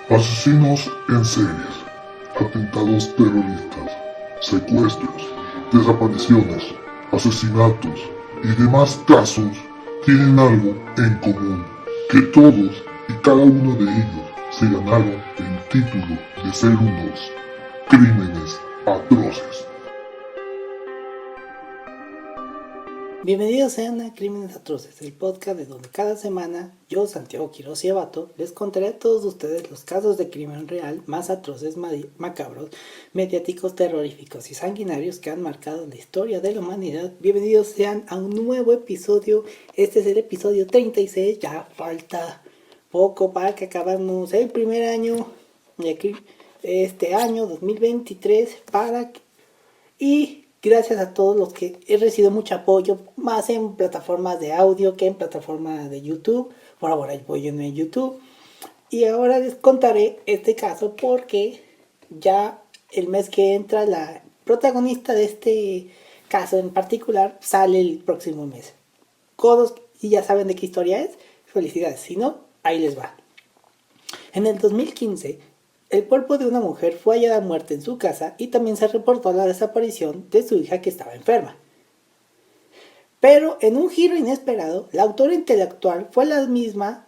Asesinos en series, atentados terroristas, secuestros, desapariciones, asesinatos y demás casos tienen algo en común, que todos y cada uno de ellos se ganaron el título de ser unos crímenes atroces. Bienvenidos sean a Crímenes Atroces, el podcast de donde cada semana yo, Santiago Quiroz y Abato, les contaré a todos ustedes los casos de crimen real más atroces, macabros, mediáticos, terroríficos y sanguinarios que han marcado la historia de la humanidad. Bienvenidos sean a un nuevo episodio. Este es el episodio 36, ya falta poco para que acabemos el primer año de este año 2023 y gracias a todos los que he recibido mucho apoyo, más en plataformas de audio que en plataformas de YouTube. Por favor, apóyenme en YouTube. Y ahora les contaré este caso porque ya el mes que entra la protagonista de este caso en particular sale el próximo mes. Y ya saben de qué historia es. Felicidades. Si no, ahí les va. En el 2015... el cuerpo de una mujer fue hallada muerta en su casa y también se reportó la desaparición de su hija que estaba enferma. Pero en un giro inesperado, la autora intelectual fue la misma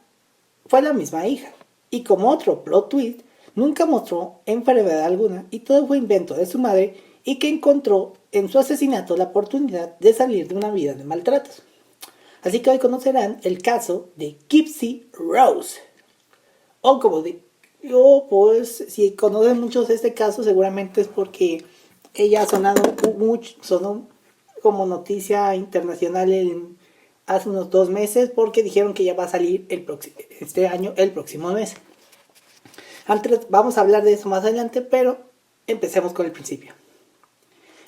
hija. Y como otro plot twist, nunca mostró enfermedad alguna y todo fue invento de su madre y que encontró en su asesinato la oportunidad de salir de una vida de maltratos. Así que hoy conocerán el caso de Gypsy Rose. O como pues si conocen muchos de este caso seguramente es porque ella sonó como noticia internacional hace unos 2 meses porque dijeron que ya va a salir el próximo mes. Antes vamos a hablar de eso más adelante, pero empecemos con el principio.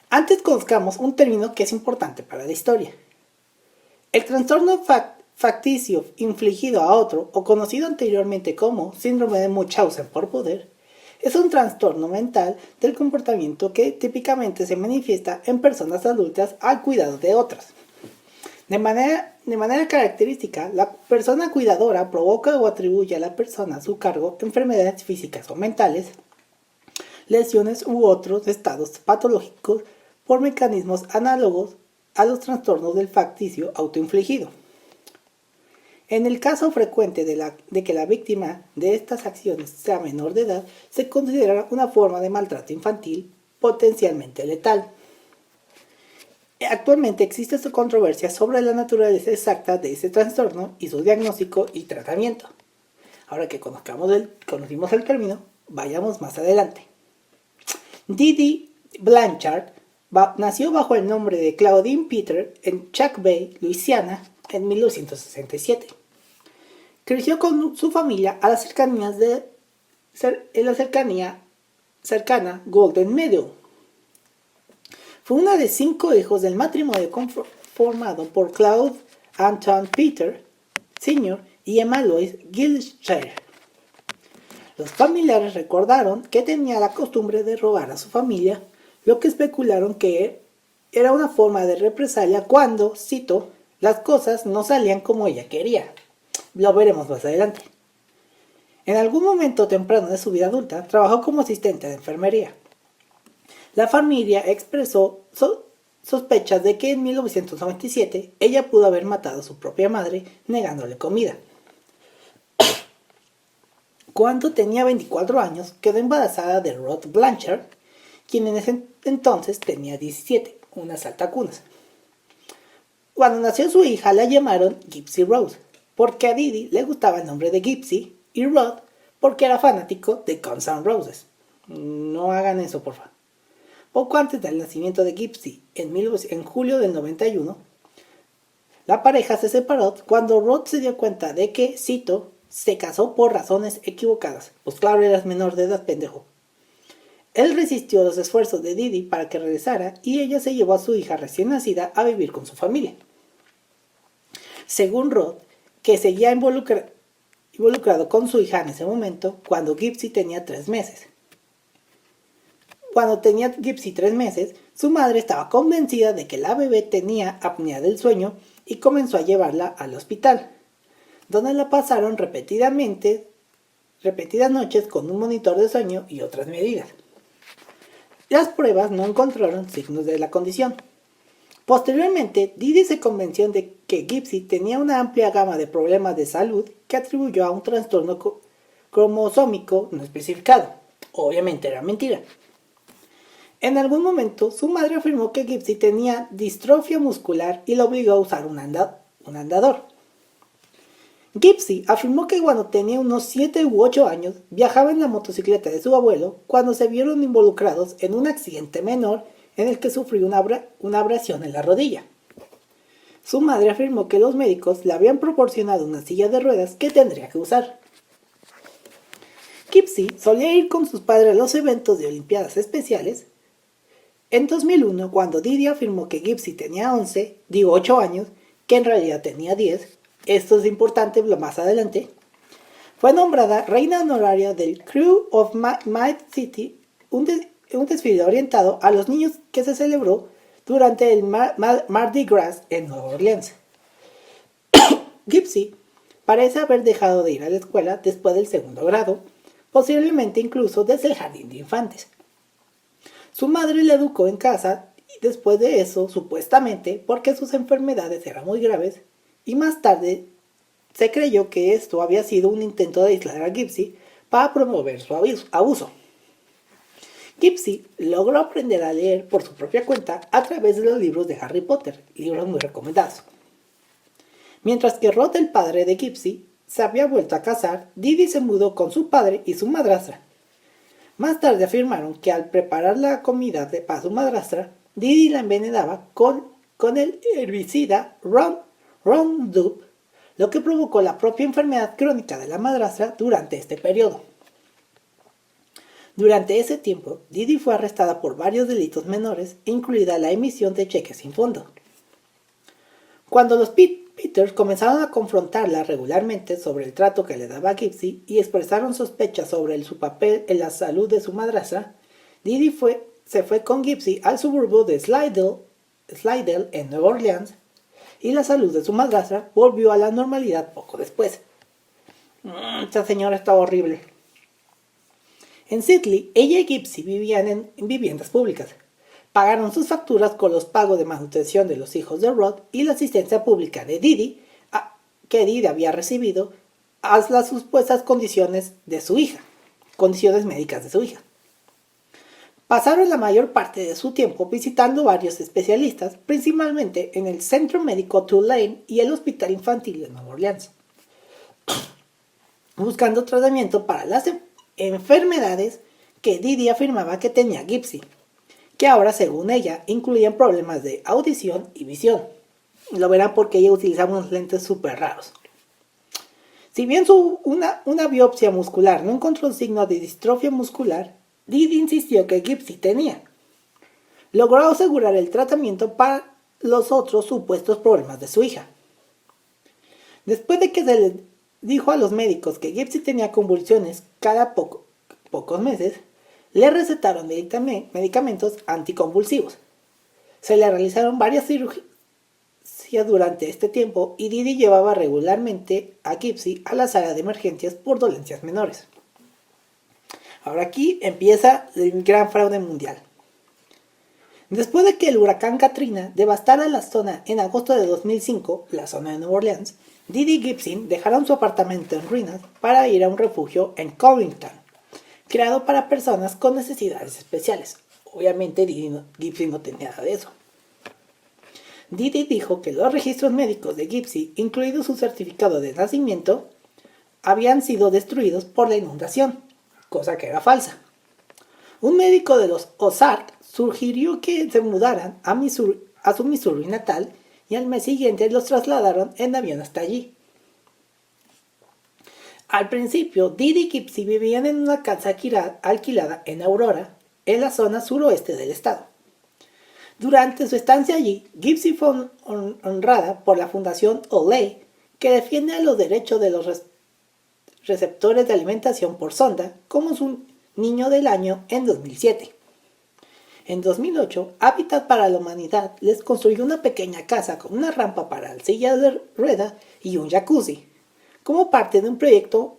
Antes conozcamos un término que es importante para la historia. El trastorno facticio infligido a otro, o conocido anteriormente como síndrome de Munchausen por poder, es un trastorno mental del comportamiento que típicamente se manifiesta en personas adultas al cuidado de otras. De manera característica, la persona cuidadora provoca o atribuye a la persona a su cargo enfermedades físicas o mentales, lesiones u otros estados patológicos por mecanismos análogos a los trastornos del facticio autoinfligido. En el caso frecuente de que la víctima de estas acciones sea menor de edad, se considera una forma de maltrato infantil potencialmente letal. Actualmente existe controversia sobre la naturaleza exacta de ese trastorno y su diagnóstico y tratamiento. Ahora que conocimos el término, vayamos más adelante. Didi Blanchard nació bajo el nombre de Claudine Peter en Chuck Bay, Luisiana, en 1967. Creció con su familia a las cercanías en la cercana Golden Meadow. Fue una de 5 hijos del matrimonio formado por Claude Anton Peter Sr. y Emma Louise Gilshire. Los familiares recordaron que tenía la costumbre de robar a su familia, lo que especularon que era una forma de represalia cuando, cito, las cosas no salían como ella quería. Lo veremos más adelante. En algún momento temprano de su vida adulta, trabajó como asistente de enfermería. La familia expresó sospechas de que en 1997 ella pudo haber matado a su propia madre negándole comida. Cuando tenía 24 años, quedó embarazada de Rod Blanchard, quien en ese entonces tenía 17, una saltacunas. Cuando nació su hija la llamaron Gypsy Rose, porque a Didi le gustaba el nombre de Gypsy, y Rod porque era fanático de Guns N' Roses. No hagan eso, por favor. Poco antes del nacimiento de Gypsy, en julio del 91, la pareja se separó cuando Rod se dio cuenta de que, cito, se casó por razones equivocadas. Pues claro, eras menor de edad, pendejo. Él resistió los esfuerzos de Didi para que regresara y ella se llevó a su hija recién nacida a vivir con su familia. Según Rod, que seguía involucrado con su hija en ese momento, cuando Gypsy tenía 3 meses. Cuando tenía Gypsy 3 meses, su madre estaba convencida de que la bebé tenía apnea del sueño y comenzó a llevarla al hospital, donde la pasaron repetidamente repetidas noches con un monitor de sueño y otras medidas. Las pruebas no encontraron signos de la condición. Posteriormente, Didi se convenció de que Gypsy tenía una amplia gama de problemas de salud que atribuyó a un trastorno cromosómico no especificado. Obviamente era mentira. En algún momento, su madre afirmó que Gypsy tenía distrofia muscular y lo obligó a usar un andador. Gypsy afirmó que cuando tenía unos 7 u 8 años, viajaba en la motocicleta de su abuelo cuando se vieron involucrados en un accidente menor en el que sufrió una abrasión en la rodilla. Su madre afirmó que los médicos le habían proporcionado una silla de ruedas que tendría que usar. Gypsy solía ir con sus padres a los eventos de Olimpiadas Especiales. En 2001, cuando Didi afirmó que Gypsy tenía 8 años, que en realidad tenía 10, esto es importante más adelante, fue nombrada reina honoraria del Crew of Mad City, un desfile orientado a los niños que se celebró durante el Mardi Gras en Nueva Orleans. Gypsy parece haber dejado de ir a la escuela después del segundo grado, posiblemente incluso desde el jardín de infantes. Su madre le educó en casa y después de eso, supuestamente, porque sus enfermedades eran muy graves, y más tarde se creyó que esto había sido un intento de aislar a Gypsy para promover su abuso. Gypsy logró aprender a leer por su propia cuenta a través de los libros de Harry Potter, libros muy recomendados. Mientras que Rod, el padre de Gypsy, se había vuelto a casar, Didi se mudó con su padre y su madrastra. Más tarde afirmaron que al preparar la comida para su madrastra, Didi la envenenaba con el herbicida Roundup, lo que provocó la propia enfermedad crónica de la madrastra durante este periodo. Durante ese tiempo, Didi fue arrestada por varios delitos menores, incluida la emisión de cheques sin fondo. Cuando los Peters comenzaron a confrontarla regularmente sobre el trato que le daba a Gypsy y expresaron sospechas sobre su papel en la salud de su madrastra, Didi se fue con Gypsy al suburbio de Slidell en Nueva Orleans, y la salud de su madrastra volvió a la normalidad poco después. Esta señora está horrible. En Sidley, ella y Gypsy vivían en viviendas públicas. Pagaron sus facturas con los pagos de manutención de los hijos de Rod y la asistencia pública de Didi, que Didi había recibido, a las supuestas condiciones médicas de su hija. Pasaron la mayor parte de su tiempo visitando varios especialistas, principalmente en el Centro Médico Tulane y el Hospital Infantil de Nueva Orleans, buscando tratamiento para las enfermedades que Didi afirmaba que tenía Gypsy, que ahora, según ella, incluían problemas de audición y visión. Lo verán porque ella utilizaba unos lentes súper raros. Si bien una biopsia muscular no encontró signos de distrofia muscular, Didi insistió que Gypsy tenía. Logró asegurar el tratamiento para los otros supuestos problemas de su hija. Después de que se le dijo a los médicos que Gypsy tenía convulsiones cada pocos meses, le recetaron medicamentos anticonvulsivos. Se le realizaron varias cirugías durante este tiempo y Didi llevaba regularmente a Gypsy a la sala de emergencias por dolencias menores. Ahora aquí empieza el gran fraude mundial. Después de que el huracán Katrina devastara la zona en agosto de 2005, la zona de Nueva Orleans, Didi y Gypsy dejaron su apartamento en ruinas para ir a un refugio en Covington, creado para personas con necesidades especiales. Obviamente Gypsy no tenía nada de eso. Didi dijo que los registros médicos de Gypsy, incluido su certificado de nacimiento, habían sido destruidos por la inundación, cosa que era falsa. Un médico de los Ozarks sugirió que se mudaran a su Missouri natal y al mes siguiente los trasladaron en avión hasta allí. Al principio, Didi y Gypsy vivían en una casa alquilada en Aurora, en la zona suroeste del estado. Durante su estancia allí, Gypsy fue honrada por la Fundación Olay, que defiende los derechos de los receptores de alimentación por sonda, como su Niño del Año en 2007. En 2008, Habitat para la Humanidad les construyó una pequeña casa con una rampa para sillas de ruedas y un jacuzzi, como parte de un proyecto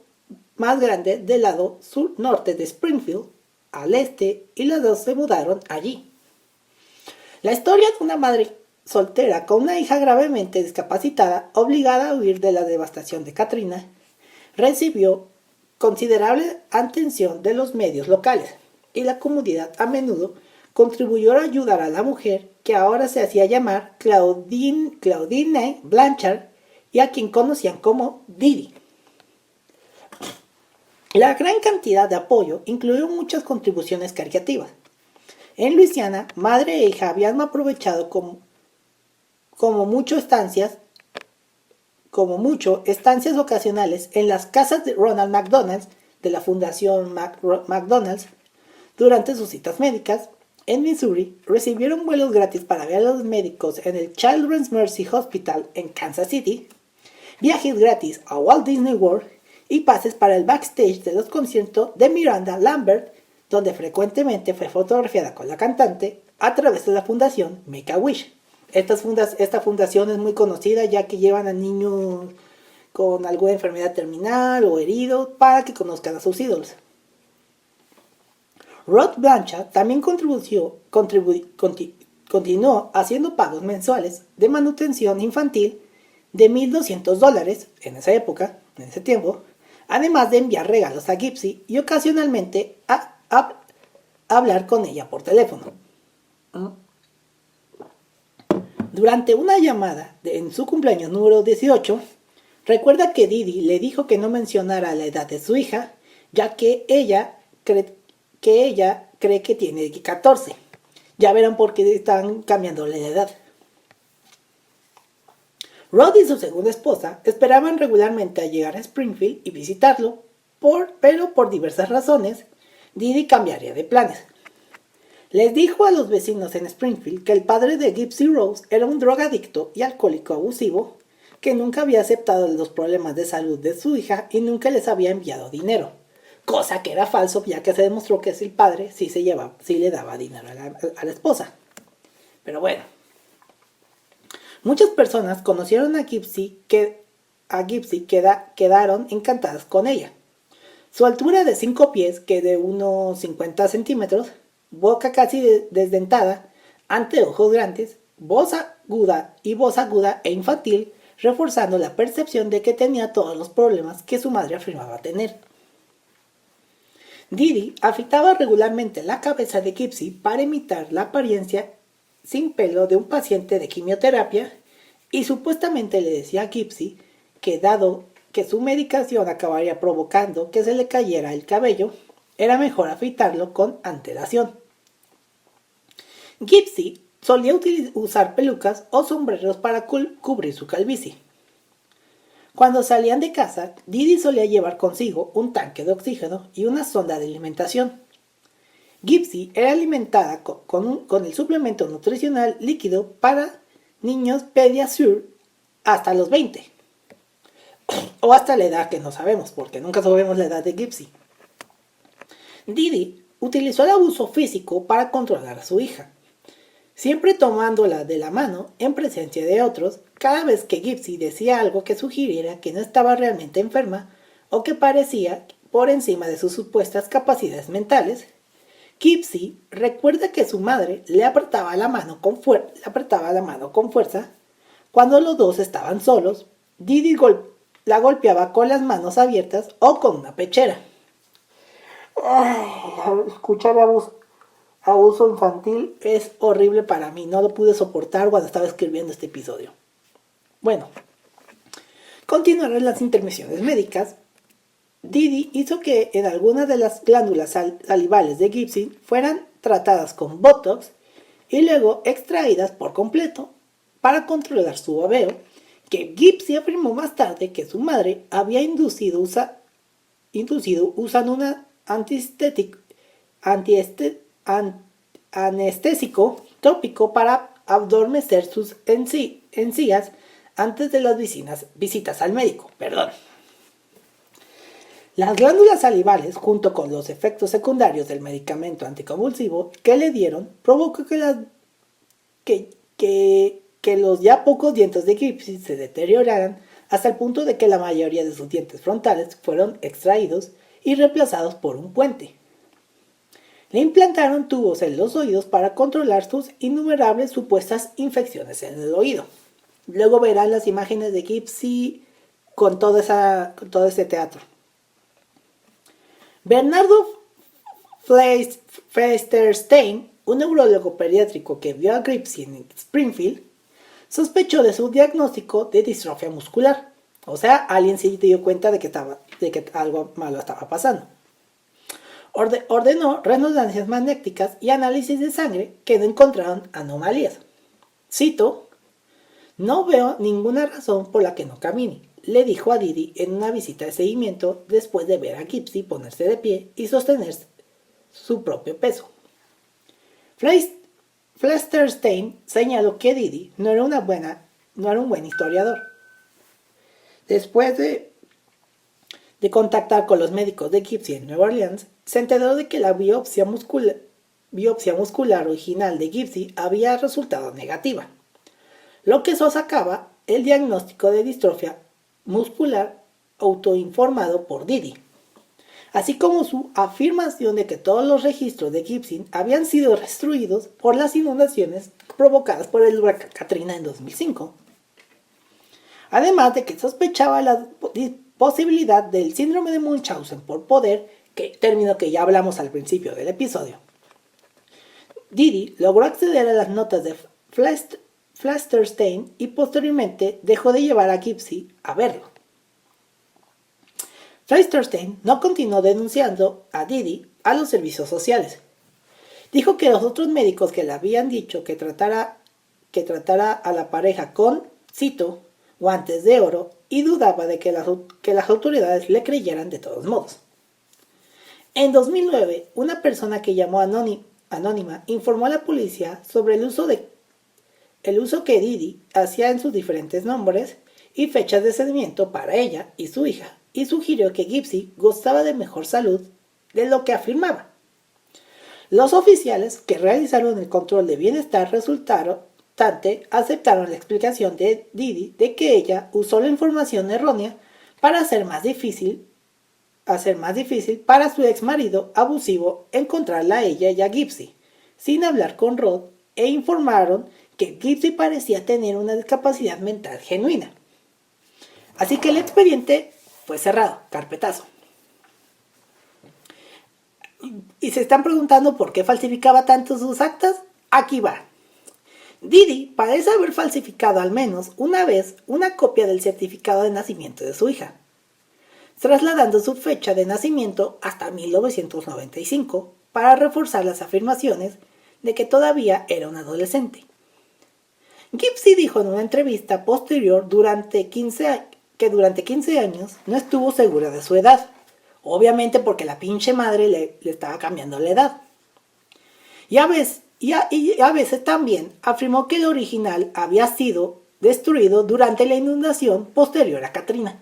más grande del lado sur-norte de Springfield, al este, y los dos se mudaron allí. La historia de una madre soltera con una hija gravemente discapacitada, obligada a huir de la devastación de Katrina, recibió considerable atención de los medios locales, y la comunidad a menudo contribuyó a ayudar a la mujer, que ahora se hacía llamar Claudine Blanchard, y a quien conocían como Didi. La gran cantidad de apoyo incluyó muchas contribuciones caritativas. En Luisiana, madre e hija habían aprovechado como mucho estancias ocasionales en las casas de Ronald McDonald, de la Fundación McDonald's, durante sus citas médicas. En Missouri, recibieron vuelos gratis para ver a los médicos en el Children's Mercy Hospital en Kansas City, viajes gratis a Walt Disney World y pases para el backstage de los conciertos de Miranda Lambert, donde frecuentemente fue fotografiada con la cantante, a través de la fundación Make-A-Wish. Esta fundación es muy conocida, ya que llevan a niños con alguna enfermedad terminal o heridos para que conozcan a sus ídolos. Rod Blanchard también continuó haciendo pagos mensuales de manutención infantil de $1,200 en esa época, en ese tiempo, además de enviar regalos a Gypsy y ocasionalmente a hablar con ella por teléfono. Durante una llamada en su cumpleaños número 18, recuerda que Didi le dijo que no mencionara la edad de su hija, ya que ella cree que tiene 14. Ya verán por qué están cambiándole la edad. Rod y su segunda esposa esperaban regularmente a llegar a Springfield y visitarlo, pero por diversas razones, Didi cambiaría de planes. Les dijo a los vecinos en Springfield que el padre de Gypsy Rose era un drogadicto y alcohólico abusivo, que nunca había aceptado los problemas de salud de su hija y nunca les había enviado dinero. Cosa que era falso, ya que se demostró que el padre sí le daba dinero a la esposa. Pero bueno. Muchas personas conocieron a Gypsy quedaron encantadas con ella. Su altura de 5 pies, que de unos 50 centímetros, boca casi desdentada, anteojos grandes, voz aguda e infantil, reforzando la percepción de que tenía todos los problemas que su madre afirmaba tener. Didi afeitaba regularmente la cabeza de Gypsy para imitar la apariencia sin pelo de un paciente de quimioterapia y supuestamente le decía a Gypsy que dado que su medicación acabaría provocando que se le cayera el cabello, era mejor afeitarlo con antelación. Gypsy solía usar pelucas o sombreros para cubrir su calvicie. Cuando salían de casa, Didi solía llevar consigo un tanque de oxígeno y una sonda de alimentación. Gypsy era alimentada con el suplemento nutricional líquido para niños Pediasure hasta los 20. O hasta la edad que no sabemos, porque nunca sabemos la edad de Gypsy. Didi utilizó el abuso físico para controlar a su hija, siempre tomándola de la mano en presencia de otros cada vez que Gypsy decía algo que sugiriera que no estaba realmente enferma o que parecía por encima de sus supuestas capacidades mentales. Gypsy recuerda que su madre le apretaba la mano con fuerza cuando los dos estaban solos. Didi la golpeaba con las manos abiertas o con una pechera. Escuchar abuso infantil es horrible para mí. No lo pude soportar cuando estaba escribiendo este episodio. Bueno, continuaron las intervenciones médicas. Didi hizo que en algunas de las glándulas salivales de Gypsy fueran tratadas con Botox y luego extraídas por completo para controlar su babeo, que Gypsy afirmó más tarde que su madre había inducido usando un anestésico tópico para adormecer sus encías antes de las visitas al médico. Las glándulas salivales, junto con los efectos secundarios del medicamento anticonvulsivo que le dieron, provocó que los ya pocos dientes de Gypsy se deterioraran hasta el punto de que la mayoría de sus dientes frontales fueron extraídos y reemplazados por un puente. Le implantaron tubos en los oídos para controlar sus innumerables supuestas infecciones en el oído. Luego verán las imágenes de Gypsy con todo ese teatro. Bernardo Fleisterstein, un neurólogo pediátrico que vio a Gypsy en Springfield, sospechó de su diagnóstico de distrofia muscular. O sea, alguien se dio cuenta de que algo malo estaba pasando. Ordenó resonancias magnéticas y análisis de sangre que no encontraron anomalías. Cito: "No veo ninguna razón por la que no camine", le dijo a Didi en una visita de seguimiento después de ver a Gypsy ponerse de pie y sostener su propio peso. Fleisterstein señaló que Didi no era un buen historiador. Después de contactar con los médicos de Gypsy en Nueva Orleans, se enteró de que la biopsia muscular original de Gypsy había resultado negativa, lo que socavaba el diagnóstico de distrofia muscular autoinformado por Didi, así como su afirmación de que todos los registros de Gypsy habían sido destruidos por las inundaciones provocadas por el huracán Katrina en 2005. Además de que sospechaba la posibilidad del síndrome de Munchausen por poder, término que ya hablamos al principio del episodio. Didi logró acceder a las notas de Fleisterstein y posteriormente dejó de llevar a Gypsy a verlo. Fleisterstein no continuó denunciando a Didi a los servicios sociales. Dijo que los otros médicos que le habían dicho que tratara a la pareja con, cito, guantes de oro, y dudaba de que las autoridades le creyeran de todos modos. En 2009, una persona que llamó anónima informó a la policía sobre el uso que Didi hacía en sus diferentes nombres y fechas de nacimiento para ella y su hija, y sugirió que Gypsy gozaba de mejor salud de lo que afirmaba. Los oficiales que realizaron el control de bienestar aceptaron la explicación de Didi de que ella usó la información errónea para hacer más difícil para su ex marido abusivo encontrarla a ella y a Gypsy, sin hablar con Rod, e informaron que Gypsy parecía tener una discapacidad mental genuina. Así que el expediente fue cerrado, carpetazo. ¿Y se están preguntando por qué falsificaba tanto sus actas? Aquí va. Didi parece haber falsificado al menos una vez una copia del certificado de nacimiento de su hija, trasladando su fecha de nacimiento hasta 1995 para reforzar las afirmaciones de que todavía era un adolescente. Gypsy dijo en una entrevista posterior que durante 15 años no estuvo segura de su edad, obviamente porque la pinche madre le estaba cambiando la edad. Y a veces también afirmó que el original había sido destruido durante la inundación posterior a Katrina.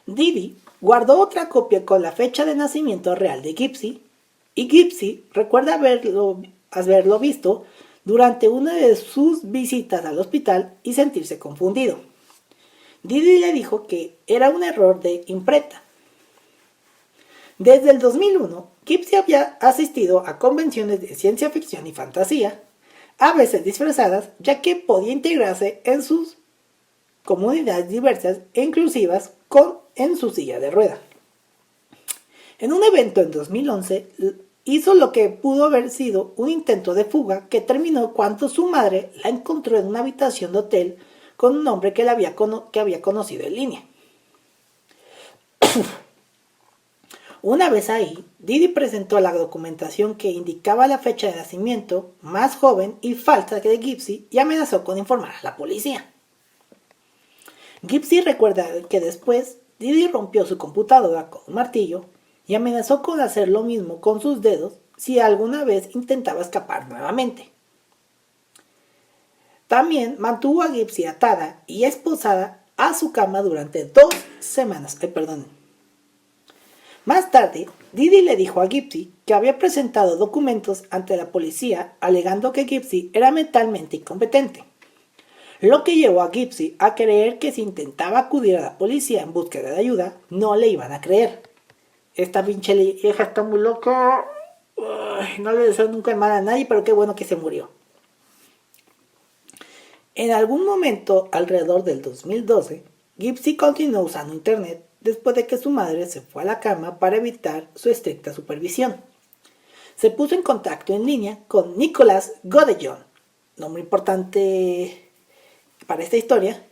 Didi guardó otra copia con la fecha de nacimiento real de Gypsy, y Gypsy recuerda haberlo visto durante una de sus visitas al hospital y sentirse confundido. Didi le dijo que era un error de imprenta. Desde el 2001, Gypsy había asistido a convenciones de ciencia ficción y fantasía, a veces disfrazadas, ya que podía integrarse en sus comunidades diversas e inclusivas en su silla de rueda. En un evento en 2011, hizo lo que pudo haber sido un intento de fuga que terminó cuando su madre la encontró en una habitación de hotel con un hombre que había conocido en línea. Una vez ahí, Didi presentó la documentación que indicaba la fecha de nacimiento más joven y falsa que de Gypsy y amenazó con informar a la policía. Gypsy recuerda que después Didi rompió su computadora con un martillo y amenazó con hacer lo mismo con sus dedos si alguna vez intentaba escapar nuevamente. También mantuvo a Gypsy atada y esposada a su cama durante 2 semanas. Más tarde, Didi le dijo a Gypsy que había presentado documentos ante la policía alegando que Gypsy era mentalmente incompetente, lo que llevó a Gypsy a creer que si intentaba acudir a la policía en búsqueda de ayuda, no le iban a creer. Esta pinche vieja está muy loca. Uy, no le deseo nunca el mal a nadie, pero qué bueno que se murió. En algún momento, alrededor del 2012, Gypsy continuó usando internet después de que su madre se fue a la cama para evitar su estricta supervisión. Se puso en contacto en línea con Nicholas Godejohn, nombre importante para esta historia,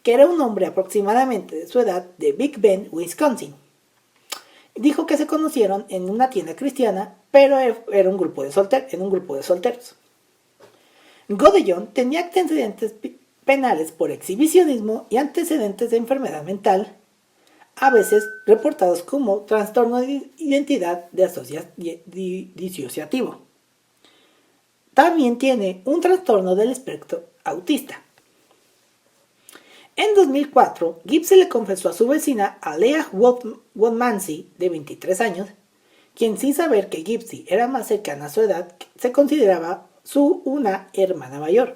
que era un hombre aproximadamente de su edad de Big Bend, Wisconsin. Dijo que se conocieron en una tienda cristiana, pero era un grupo de solteros. Godejohn tenía antecedentes penales por exhibicionismo y antecedentes de enfermedad mental, a veces reportados como trastorno de identidad disociativo. También tiene un trastorno del espectro autista. En 2004, Gypsy le confesó a su vecina Alea Woodmansey, de 23 años, quien sin saber que Gypsy era más cercana a su edad, se consideraba una hermana mayor,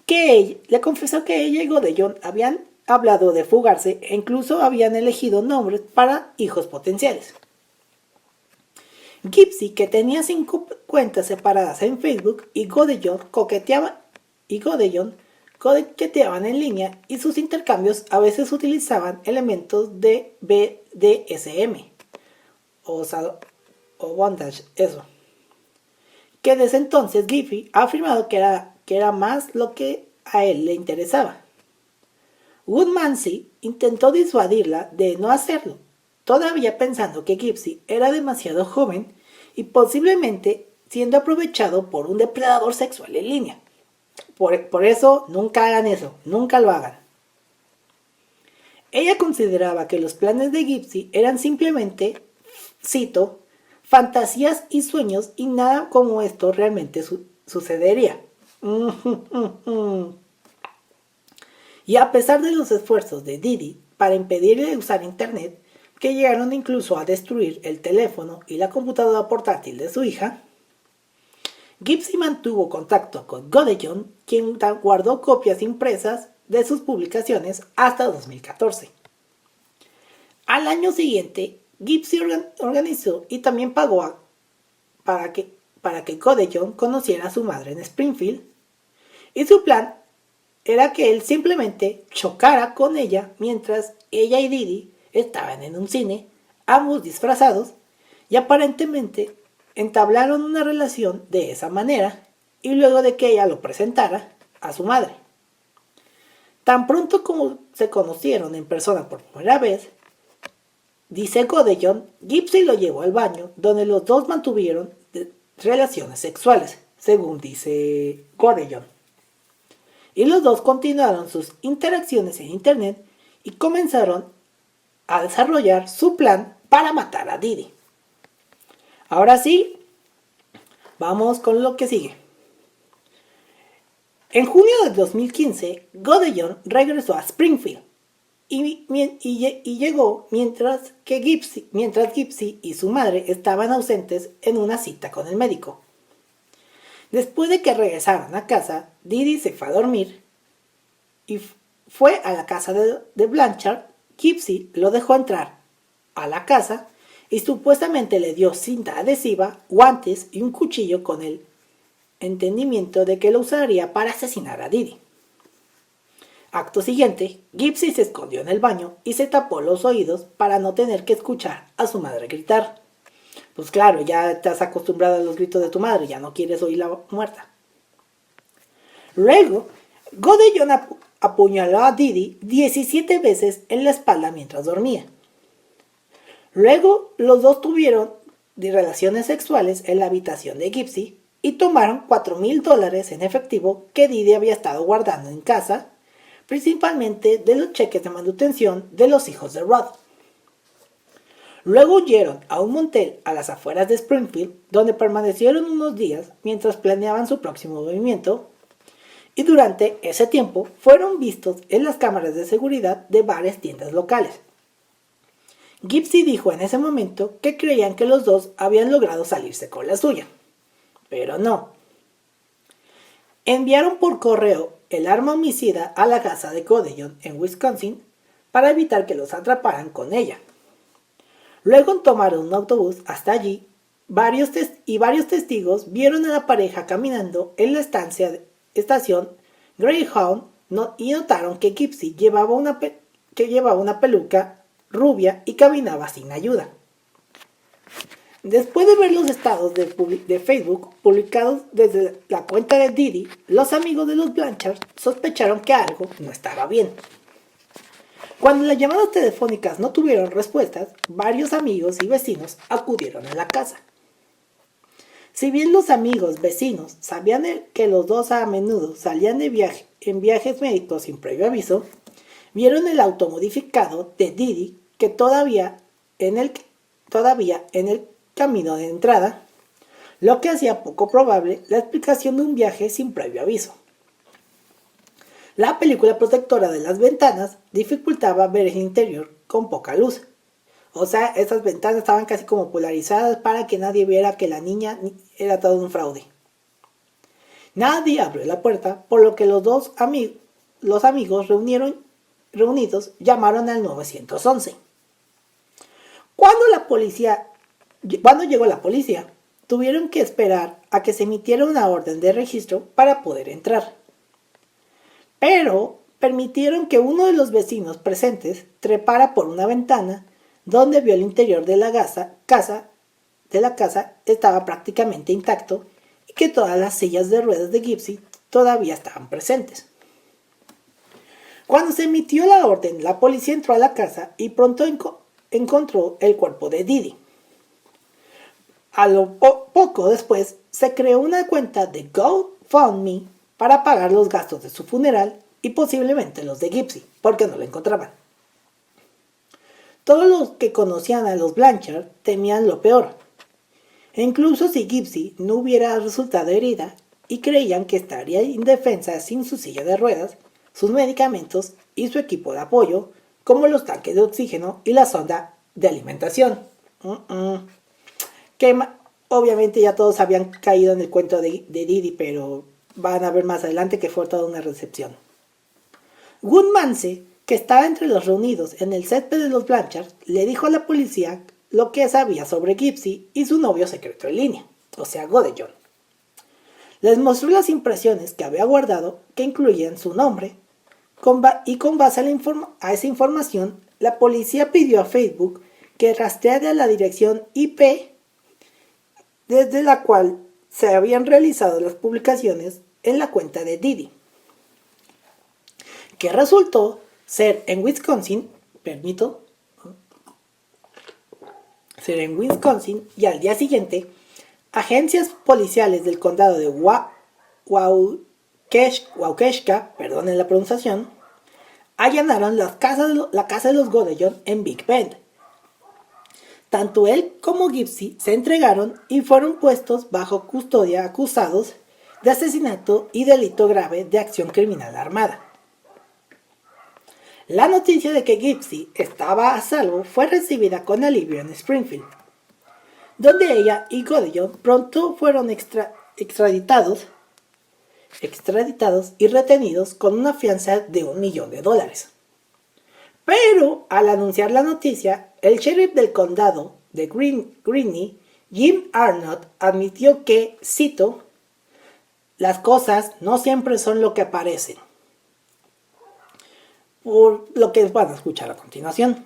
le confesó que ella y Godejohn habían hablado de fugarse e incluso habían elegido nombres para hijos potenciales. Gypsy, que tenía 5 cuentas separadas en Facebook, y Godejohn coqueteaban en línea, y sus intercambios a veces utilizaban elementos de BDSM o bondage, eso. Que desde entonces Gypsy ha afirmado que era más lo que a él le interesaba. Woodmansey intentó disuadirla de no hacerlo, todavía pensando que Gypsy era demasiado joven y posiblemente siendo aprovechado por un depredador sexual en línea. Por eso, nunca hagan eso, nunca lo hagan. Ella consideraba que los planes de Gypsy eran simplemente, cito, fantasías y sueños, y nada como esto realmente sucedería. Y a pesar de los esfuerzos de Didi para impedirle usar internet, que llegaron incluso a destruir el teléfono y la computadora portátil de su hija, Gypsy mantuvo contacto con Godejohn, quien guardó copias impresas de sus publicaciones hasta 2014. Al año siguiente, Gypsy organizó y también pagó para que Godejohn conociera a su madre en Springfield, y su plan era que él simplemente chocara con ella mientras ella y Didi estaban en un cine, ambos disfrazados, y aparentemente entablaron una relación de esa manera, y luego de que ella lo presentara a su madre. Tan pronto como se conocieron en persona por primera vez, dice Godejohn, Gypsy lo llevó al baño, donde los dos mantuvieron relaciones sexuales, según dice Godejohn. Y los dos continuaron sus interacciones en internet y comenzaron a desarrollar su plan para matar a Didi. Ahora sí, vamos con lo que sigue. En junio de 2015, Godejohn regresó a Springfield y llegó mientras Gypsy y su madre estaban ausentes en una cita con el médico. Después de que regresaron a casa, Didi se fue a dormir y fue a la casa de Blanchard. Gypsy lo dejó entrar a la casa y supuestamente le dio cinta adhesiva, guantes y un cuchillo con el entendimiento de que lo usaría para asesinar a Didi. Acto siguiente, Gypsy se escondió en el baño y se tapó los oídos para no tener que escuchar a su madre gritar. Pues claro, ya estás acostumbrado a los gritos de tu madre, ya no quieres oírla muerta. Luego, Godejohn apuñaló a Didi 17 veces en la espalda mientras dormía. Luego, los dos tuvieron relaciones sexuales en la habitación de Gypsy y tomaron $4,000 en efectivo que Didi había estado guardando en casa, principalmente de los cheques de manutención de los hijos de Rod. Luego huyeron a un motel a las afueras de Springfield, donde permanecieron unos días mientras planeaban su próximo movimiento, y durante ese tiempo fueron vistos en las cámaras de seguridad de varias tiendas locales. Gypsy dijo en ese momento que creían que los dos habían logrado salirse con la suya, pero no. Enviaron por correo el arma homicida a la casa de Godellón en Wisconsin para evitar que los atraparan con ella. Luego tomaron un autobús hasta allí. Varios testigos vieron a la pareja caminando en la estación Greyhound y notaron que Gypsy llevaba una peluca rubia y caminaba sin ayuda. Después de ver los estados de Facebook publicados desde la cuenta de Didi, los amigos de los Blanchard sospecharon que algo no estaba bien. Cuando las llamadas telefónicas no tuvieron respuestas, varios amigos y vecinos acudieron a la casa. Si bien los amigos vecinos sabían que los dos a menudo salían en viajes médicos sin previo aviso, vieron el auto modificado de Didi que todavía en el camino de entrada, lo que hacía poco probable la explicación de un viaje sin previo aviso. La película protectora de las ventanas dificultaba ver el interior con poca luz. O sea, esas ventanas estaban casi como polarizadas para que nadie viera que la niña era todo un fraude. Nadie abrió la puerta, por lo que los amigos reunidos llamaron al 911. Cuando llegó la policía, tuvieron que esperar a que se emitiera una orden de registro para poder entrar. Pero permitieron que uno de los vecinos presentes trepara por una ventana donde vio el interior de la casa estaba prácticamente intacto y que todas las sillas de ruedas de Gypsy todavía estaban presentes. Cuando se emitió la orden, la policía entró a la casa y pronto encontró el cuerpo de Didi. A lo poco después se creó una cuenta de GoFundMe para pagar los gastos de su funeral y posiblemente los de Gypsy, porque no lo encontraban. Todos los que conocían a los Blanchard temían lo peor, e incluso si Gypsy no hubiera resultado herida, y creían que estaría indefensa sin su silla de ruedas, sus medicamentos y su equipo de apoyo, como los tanques de oxígeno y la sonda de alimentación. Que obviamente ya todos habían caído en el cuento de Didi, pero van a ver más adelante que fue toda una recepción. Woodmansey, que estaba entre los reunidos en el césped de los Blanchard, le dijo a la policía lo que sabía sobre Gypsy y su novio secreto en línea, o sea, Godellón. Les mostró las impresiones que había guardado, que incluían su nombre, y con base a esa información, la policía pidió a Facebook que rastreara la dirección IP desde la cual se habían realizado las publicaciones en la cuenta de Didi, que resultó ser en Wisconsin, y al día siguiente, agencias policiales del condado de Waukesha, perdonen la pronunciación, allanaron la casa de los Godellón en Big Bend. Tanto él como Gypsy se entregaron y fueron puestos bajo custodia acusados de asesinato y delito grave de acción criminal armada. La noticia de que Gypsy estaba a salvo fue recibida con alivio en Springfield, donde ella y Godellón pronto fueron extraditados y retenidos con una fianza de $1 millón. Pero al anunciar la noticia, el sheriff del condado de Greene, Jim Arnott, admitió que, cito, "las cosas no siempre son lo que parecen", por lo que van a escuchar a continuación.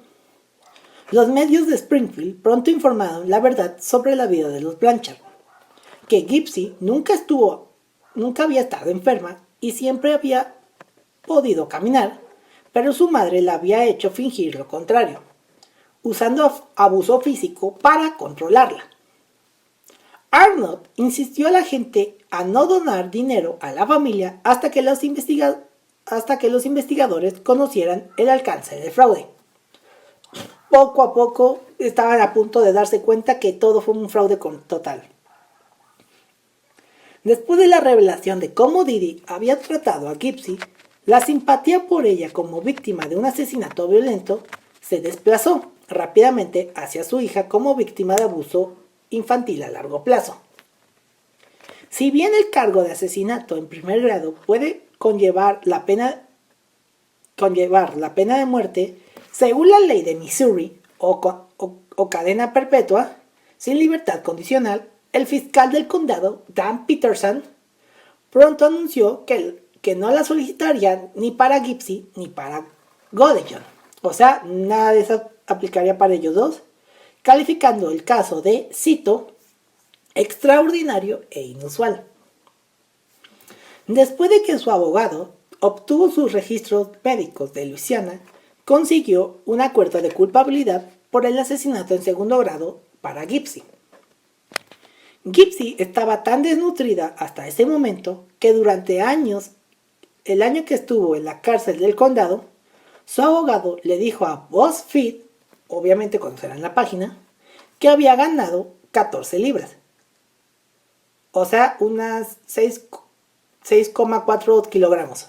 Los medios de Springfield pronto informaron la verdad sobre la vida de los Blanchard, que Gypsy nunca había estado enferma y siempre había podido caminar, pero su madre la había hecho fingir lo contrario, usando abuso físico para controlarla. Arnott insistió a la gente a no donar dinero a la familia hasta que los investigadores conocieran el alcance del fraude. Poco a poco estaban a punto de darse cuenta que todo fue un fraude total. Después de la revelación de cómo Didi había tratado a Gypsy, la simpatía por ella como víctima de un asesinato violento se desplazó rápidamente hacia su hija como víctima de abuso infantil a largo plazo. Si bien el cargo de asesinato en primer grado puede conllevar la pena de muerte, según la ley de Missouri, o cadena perpetua, sin libertad condicional, el fiscal del condado, Dan Peterson, pronto anunció que no la solicitaría ni para Gypsy ni para Godejohn. O sea, nada de eso aplicaría para ellos dos, calificando el caso de, cito, extraordinario e inusual. Después de que su abogado obtuvo sus registros médicos de Luisiana, consiguió un acuerdo de culpabilidad por el asesinato en segundo grado para Gypsy. Gypsy estaba tan desnutrida hasta ese momento que durante años, el año que estuvo en la cárcel del condado, su abogado le dijo a BuzzFeed, obviamente conocerán la página, que había ganado 14 libras. O sea, unas 6,4 kilogramos.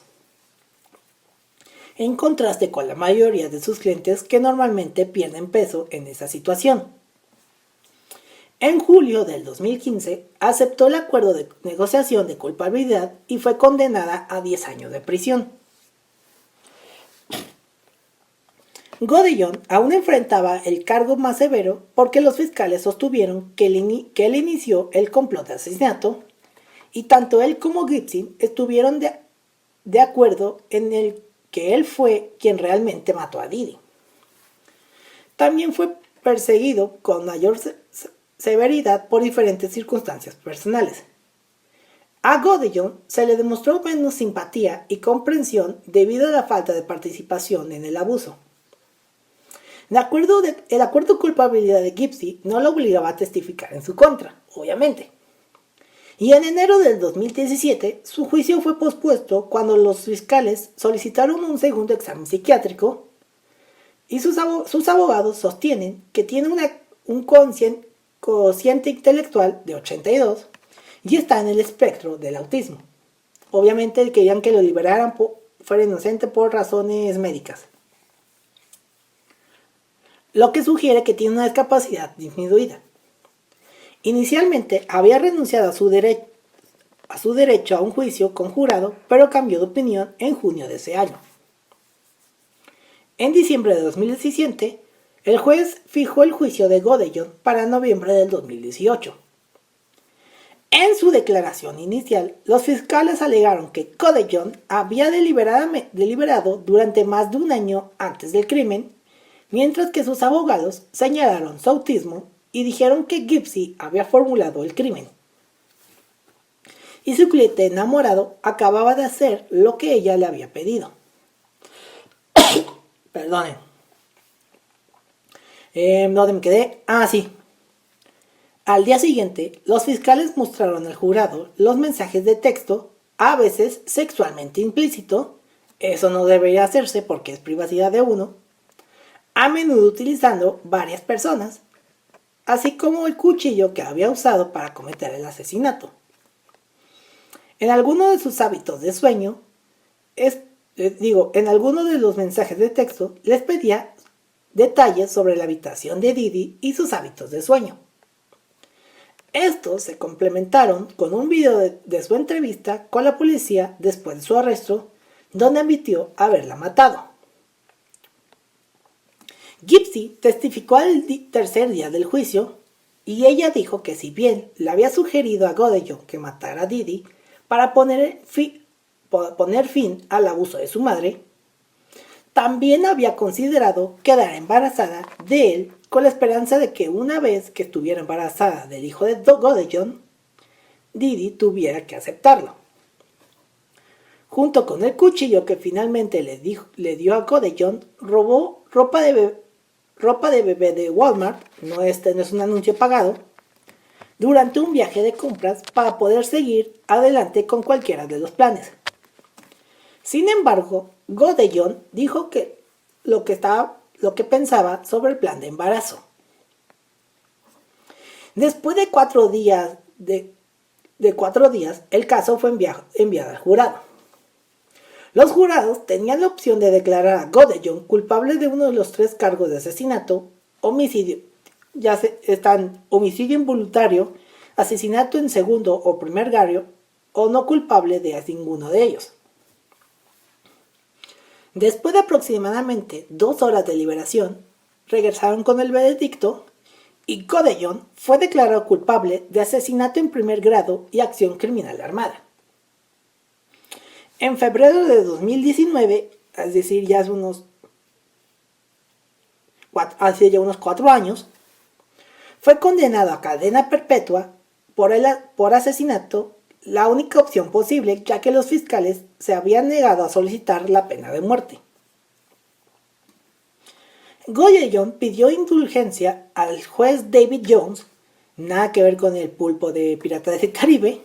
En contraste con la mayoría de sus clientes que normalmente pierden peso en esa situación. En julio del 2015 aceptó el acuerdo de negociación de culpabilidad y fue condenada a 10 años de prisión. Godejohn aún enfrentaba el cargo más severo porque los fiscales sostuvieron que él inició el complot de asesinato y tanto él como Gypsy estuvieron de acuerdo en el que él fue quien realmente mató a Didi. También fue perseguido con mayor severidad por diferentes circunstancias personales. A Godejohn se le demostró menos simpatía y comprensión debido a la falta de participación en el abuso. El acuerdo de culpabilidad de Gypsy no lo obligaba a testificar en su contra, obviamente. Y en enero del 2017, su juicio fue pospuesto cuando los fiscales solicitaron un segundo examen psiquiátrico y sus abogados sostienen que tiene un cociente intelectual de 82 y está en el espectro del autismo. Obviamente querían que lo liberaran fuera inocente por razones médicas. Lo que sugiere que tiene una discapacidad disminuida. Inicialmente había renunciado a su derecho a un juicio con jurado, pero cambió de opinión en junio de ese año. En diciembre de 2017, el juez fijó el juicio de Godejohn para noviembre del 2018. En su declaración inicial, los fiscales alegaron que Godejohn había deliberado durante más de un año antes del crimen, mientras que sus abogados señalaron su autismo y dijeron que Gypsy había formulado el crimen. Y su cliente enamorado acababa de hacer lo que ella le había pedido. Perdonen. ¿Dónde me quedé? Sí. Al día siguiente, los fiscales mostraron al jurado los mensajes de texto, a veces sexualmente implícito, eso no debería hacerse porque es privacidad de uno, a menudo utilizando varias personas, así como el cuchillo que había usado para cometer el asesinato. En alguno de sus hábitos de sueño, en alguno de los mensajes de texto, les pedía detalles sobre la habitación de Didi y sus hábitos de sueño. Estos se complementaron con un video de su entrevista con la policía después de su arresto, donde admitió haberla matado. Gypsy testificó al tercer día del juicio y ella dijo que si bien le había sugerido a Godejohn que matara a Didi para poner fin al abuso de su madre, también había considerado quedar embarazada de él con la esperanza de que una vez que estuviera embarazada del hijo de Godejohn, Didi tuviera que aceptarlo. Junto con el cuchillo que finalmente le dio a Godejohn, robó ropa de bebé de Walmart, no es un anuncio pagado, durante un viaje de compras para poder seguir adelante con cualquiera de los planes. Sin embargo, Godejohn dijo que lo que pensaba sobre el plan de embarazo. Después de 4 días, el caso fue enviado al jurado. Los jurados tenían la opción de declarar a Godejohn culpable de uno de los 3 cargos de asesinato, homicidio involuntario, asesinato en segundo o primer grado, o no culpable de ninguno de ellos. Después de aproximadamente 2 horas de deliberación, regresaron con el veredicto y Godejohn fue declarado culpable de asesinato en primer grado y acción criminal armada. En febrero de 2019, es decir, ya hace ya unos 4 años, fue condenado a cadena perpetua por asesinato, la única opción posible, ya que los fiscales se habían negado a solicitar la pena de muerte. Godejohn pidió indulgencia al juez David Jones, nada que ver con el pulpo de Piratas del Caribe,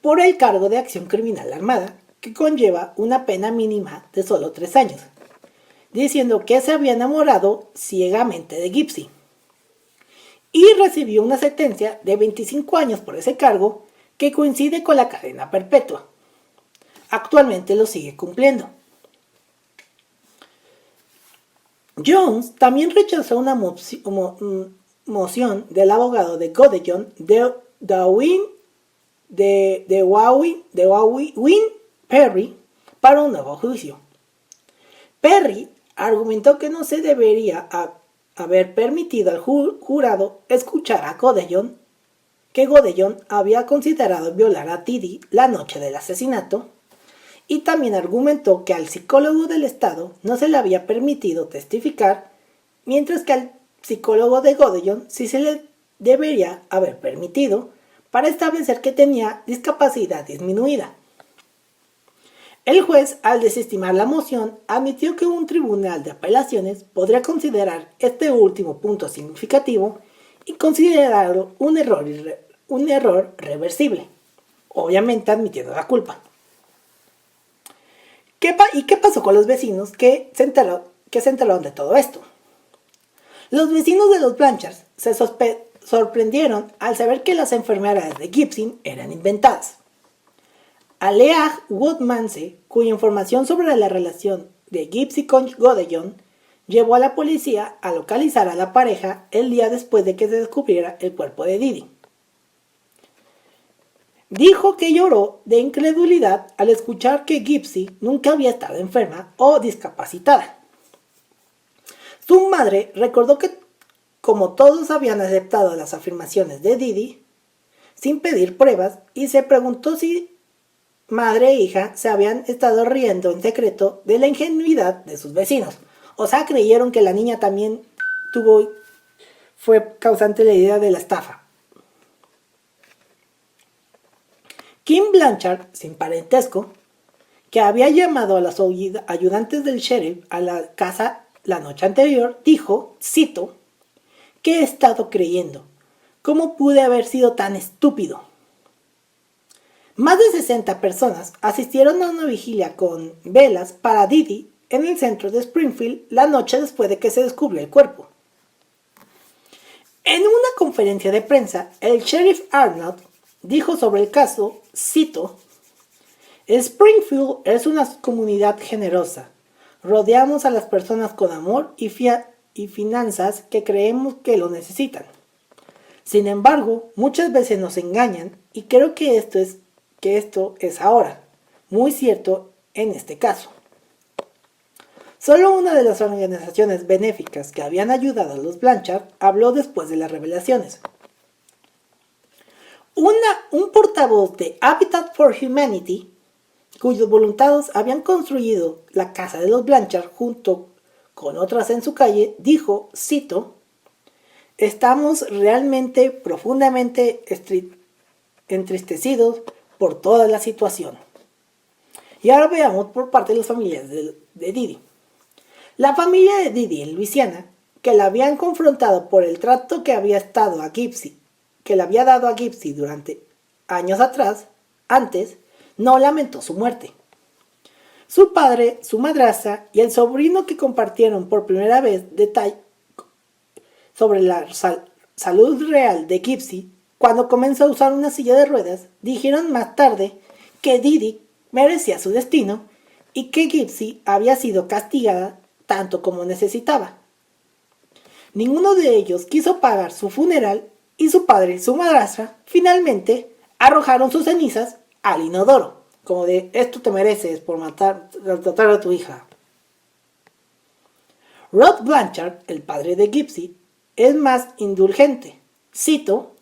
por el cargo de acción criminal armada, que conlleva una pena mínima de solo 3 años, diciendo que se había enamorado ciegamente de Gypsy. Y recibió una sentencia de 25 años por ese cargo, que coincide con la cadena perpetua. Actualmente lo sigue cumpliendo. Jones también rechazó una moción del abogado de Godejohn, Win Perry, para un nuevo juicio. Perry argumentó que no se debería haber permitido al jurado escuchar a Godejohn, que Godejohn había considerado violar a Didi la noche del asesinato, y también argumentó que al psicólogo del Estado no se le había permitido testificar, mientras que al psicólogo de Godejohn sí se le debería haber permitido para establecer que tenía discapacidad disminuida. El juez, al desestimar la moción, admitió que un tribunal de apelaciones podría considerar este último punto significativo y considerarlo un error reversible, obviamente admitiendo la culpa. ¿Y qué pasó con los vecinos que se enteraron de todo esto? Los vecinos de los Blanchards se sorprendieron al saber que las enfermedades de Gypsy eran inventadas. Aleah Woodmansey, cuya información sobre la relación de Gypsy con Godejohn llevó a la policía a localizar a la pareja el día después de que se descubriera el cuerpo de Didi. Dijo que lloró de incredulidad al escuchar que Gypsy nunca había estado enferma o discapacitada. Su madre recordó que, como todos habían aceptado las afirmaciones de Didi, sin pedir pruebas, y se preguntó si madre e hija se habían estado riendo en secreto de la ingenuidad de sus vecinos. O sea, creyeron que la niña también fue causante de la idea de la estafa. Kim Blanchard, sin parentesco, que había llamado a los ayudantes del sheriff a la casa la noche anterior, dijo, cito, ¿qué he estado creyendo? ¿Cómo pude haber sido tan estúpido? Más de 60 personas asistieron a una vigilia con velas para Didi en el centro de Springfield la noche después de que se descubrió el cuerpo. En una conferencia de prensa, el sheriff Arnold dijo sobre el caso, cito, Springfield es una comunidad generosa. Rodeamos a las personas con amor y finanzas que creemos que lo necesitan. Sin embargo, muchas veces nos engañan y creo que esto es ahora muy cierto en este caso. Solo una de las organizaciones benéficas que habían ayudado a los Blanchard habló después de las revelaciones. Un portavoz de Habitat for Humanity, cuyos voluntarios habían construido la casa de los Blanchard junto con otras en su calle, dijo, cito, estamos realmente profundamente entristecidos por toda la situación. Y ahora veamos por parte de las familias de Didi. La familia de Didi en Luisiana, que la habían confrontado por el trato que le había dado a Gypsy durante años antes, no lamentó su muerte. Su padre, su madrastra y el sobrino que compartieron por primera vez detalles sobre la salud real de Gypsy cuando comenzó a usar una silla de ruedas, dijeron más tarde que Didi merecía su destino y que Gypsy había sido castigada tanto como necesitaba. Ninguno de ellos quiso pagar su funeral y su padre y su madrastra finalmente arrojaron sus cenizas al inodoro, como de esto te mereces por matar a tu hija. Rod Blanchard, el padre de Gypsy, es más indulgente. Cito: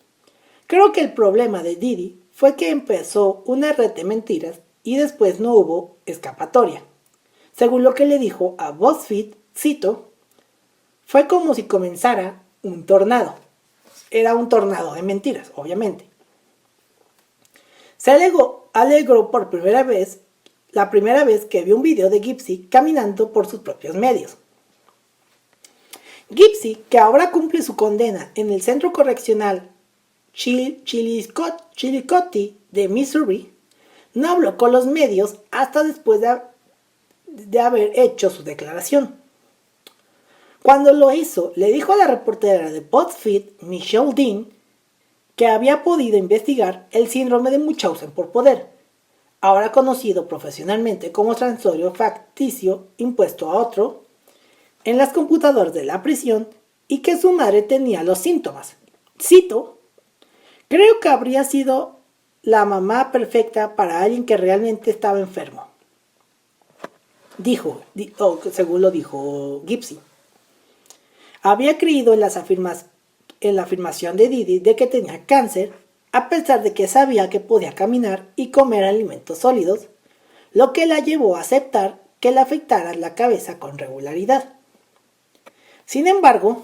creo que el problema de Didi fue que empezó una red de mentiras y después no hubo escapatoria. Según lo que le dijo a BuzzFeed, cito: fue como si comenzara un tornado. Era un tornado de mentiras, obviamente. Se alegró por la primera vez que vio un video de Gypsy caminando por sus propios medios. Gypsy, que ahora cumple su condena en el centro correccional Chillicothe de Missouri, no habló con los medios hasta después de haber hecho su declaración. Cuando lo hizo, le dijo a la reportera de BuzzFeed, Michelle Dean, que había podido investigar el síndrome de Munchausen por poder, ahora conocido profesionalmente como trastorno facticio impuesto a otro, en las computadoras de la prisión, y que su madre tenía los síntomas. Cito: creo que habría sido la mamá perfecta para alguien que realmente estaba enfermo. Según lo dijo Gypsy. Había creído en la afirmación de Didi de que tenía cáncer, a pesar de que sabía que podía caminar y comer alimentos sólidos, lo que la llevó a aceptar que le afectaran la cabeza con regularidad. Sin embargo,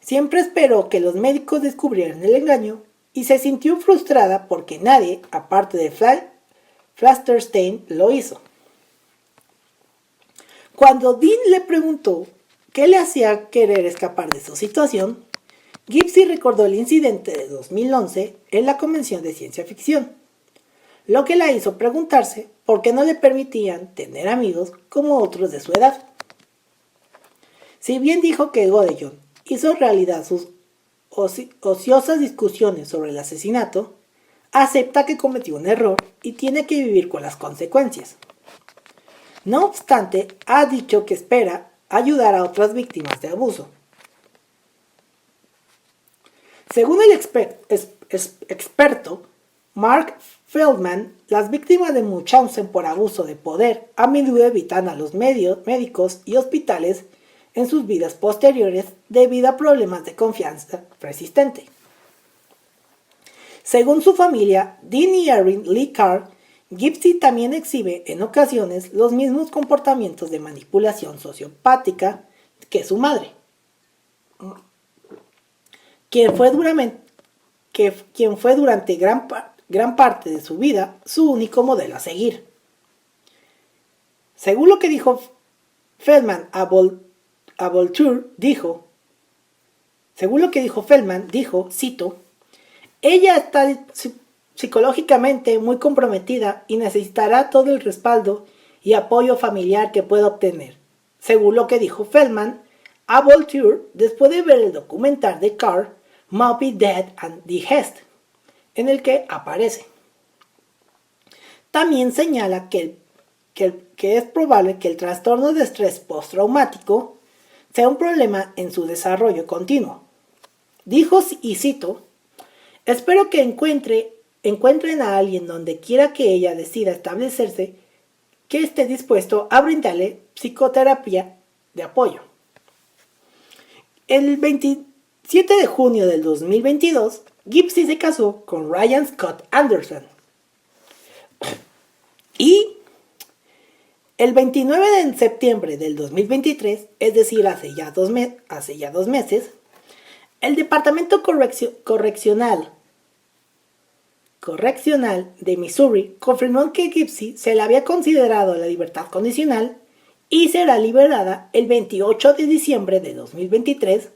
siempre esperó que los médicos descubrieran el engaño y se sintió frustrada porque nadie, aparte de Flasterstein, lo hizo. Cuando Dean le preguntó qué le hacía querer escapar de su situación, Gypsy recordó el incidente de 2011 en la convención de ciencia ficción, lo que la hizo preguntarse por qué no le permitían tener amigos como otros de su edad. Si bien dijo que Godellón hizo realidad sus ociosas discusiones sobre el asesinato, acepta que cometió un error y tiene que vivir con las consecuencias. No obstante, ha dicho que espera ayudar a otras víctimas de abuso. Según el experto Mark Feldman, las víctimas de Munchausen por abuso de poder a menudo evitan a los médicos y hospitales en sus vidas posteriores debido a problemas de confianza persistente. Según su familia, Dean y Erin Lee Carr, Gypsy también exhibe en ocasiones los mismos comportamientos de manipulación sociopática que su madre, quien fue durante gran parte de su vida su único modelo a seguir. Según lo que dijo Feldman a Vulture, dijo, cito: ella está psicológicamente muy comprometida y necesitará todo el respaldo y apoyo familiar que pueda obtener. Según lo que dijo Feldman a Vulture después de ver el documental de Carr, Moby Dead and the Hest, en el que aparece. También señala que es probable que el trastorno de estrés postraumático sea un problema en su desarrollo continuo. Dijo, y cito: espero que encuentren a alguien donde quiera que ella decida establecerse que esté dispuesto a brindarle psicoterapia de apoyo. El 27 de junio del 2022, Gypsy se casó con Ryan Scott Anderson. Y el 29 de septiembre del 2023, es decir, hace ya dos meses, el Departamento Correccional de Missouri confirmó que Gypsy se le había considerado la libertad condicional y será liberada el 28 de diciembre de 2023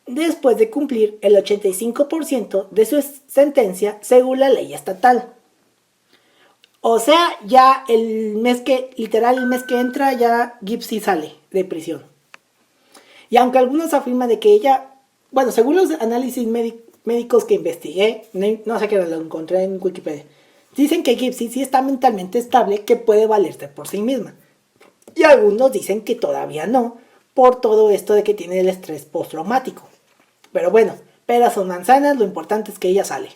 después de cumplir el 85% de su sentencia según la ley estatal. O sea, ya el mes que entra ya Gypsy sale de prisión. Y aunque algunos afirman de que ella, bueno, según los análisis médicos que investigué, no sé qué lo encontré en Wikipedia, dicen que Gypsy sí está mentalmente estable, que puede valerse por sí misma. Y algunos dicen que todavía no, por todo esto de que tiene el estrés postraumático. Pero bueno, peras o manzanas, lo importante es que ella sale.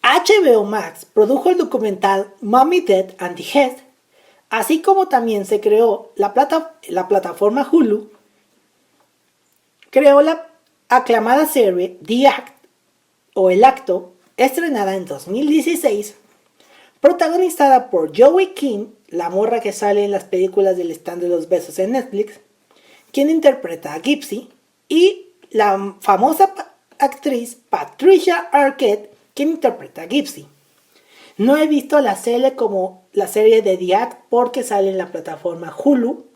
HBO Max produjo el documental Moby Dead and the Hest Así como también se creó la plataforma Hulu, creó la aclamada serie The Act o El Acto, estrenada en 2016, protagonizada por Joey King, la morra que sale en las películas del stand de los besos en Netflix, quien interpreta a Gypsy, y la famosa actriz Patricia Arquette, quien interpreta a Gypsy. No he visto la serie como la serie de The Act porque sale en la plataforma Hulu,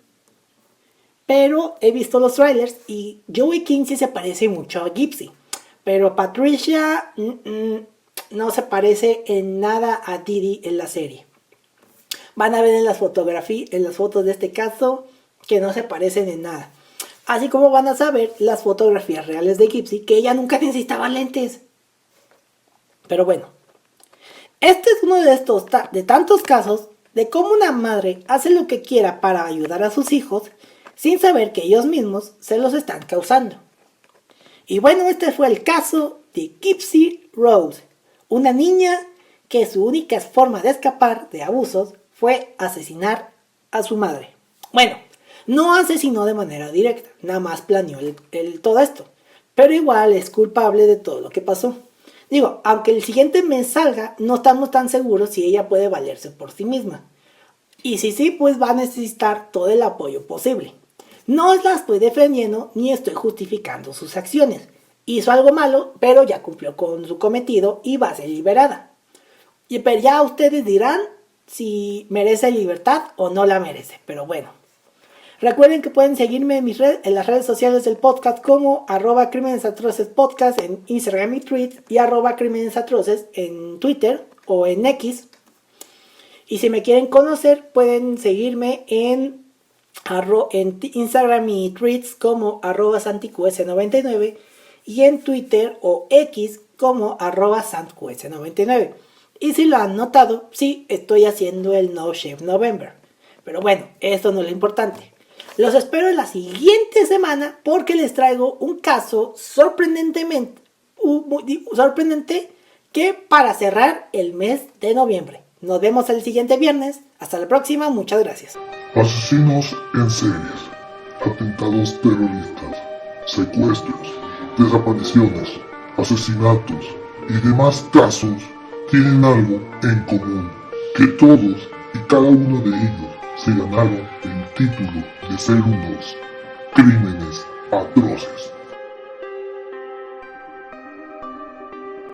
pero he visto los trailers y Joey King sí se parece mucho a Gypsy, pero Patricia no se parece en nada a Didi en la serie. Van a ver en las fotos de este caso que no se parecen en nada. Así como van a saber las fotografías reales de Gypsy, que ella nunca necesitaba lentes. Pero bueno, este es uno de tantos casos de cómo una madre hace lo que quiera para ayudar a sus hijos sin saber que ellos mismos se los están causando. Y bueno, este fue el caso de Gypsy Rose, una niña que su única forma de escapar de abusos fue asesinar a su madre. Bueno, no asesinó de manera directa, nada más planeó todo esto, pero igual es culpable de todo lo que pasó. Digo, aunque el siguiente mes salga, no estamos tan seguros si ella puede valerse por sí misma. Y si sí, pues va a necesitar todo el apoyo posible. No la estoy defendiendo ni estoy justificando sus acciones. Hizo algo malo, pero ya cumplió con su cometido y va a ser liberada. Pero ya ustedes dirán si merece libertad o no la merece, pero bueno. Recuerden que pueden seguirme en las redes sociales del podcast como @crimenesatrocespodcast en Instagram y Tweet y @crimenesatroces en Twitter o en X. Y si me quieren conocer pueden seguirme en Instagram y Tweets como @santiqs99 y en Twitter o X como @santqs99. Y si lo han notado, sí estoy haciendo el No Shave November. Pero bueno, eso no es lo importante. Los espero en la siguiente semana porque les traigo un caso sorprendente que para cerrar el mes de noviembre. Nos vemos el siguiente viernes. Hasta la próxima. Muchas gracias. Asesinos en series, atentados terroristas, secuestros, desapariciones, asesinatos y demás casos tienen algo en común, que todos y cada uno de ellos se ganaron el título de ser unos crímenes atroces.